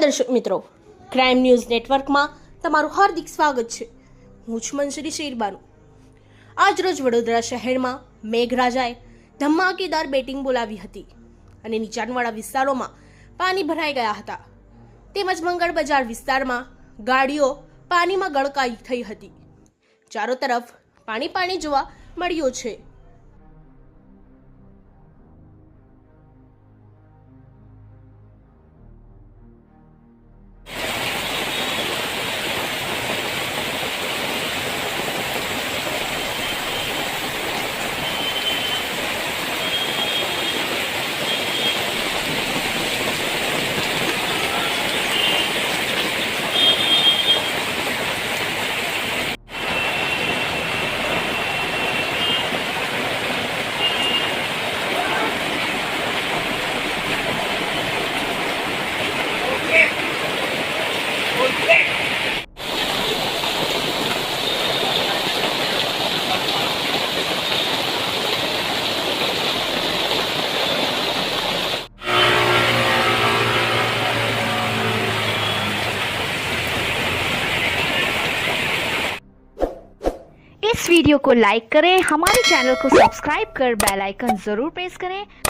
દર્શક મિત્રો, crime news નેટવર્કમાં તમારું હાર્દિક સ્વાગત છે। હું છું મંસૂરી શેરબાનુ। આજરોજ વડોદરા શહેરમાં મેઘરાજાએ ધમાકેદાર બેટિંગ બોલાવી હતી અને નીચાણવાળા વિસ્તારોમાં પાણી ભરાઈ ગયા હતા તેમજ મંગળ બજાર વિસ્તારમાં ગાડીઓ પાણીમાં ગળકાઈ થઈ હતી। ચારો તરફ પાણી જોવા મળ્યું છે। इस वीडियो को लाइक करें, हमारे चैनल को सब्सक्राइब कर बेल आइकन जरूर प्रेस करें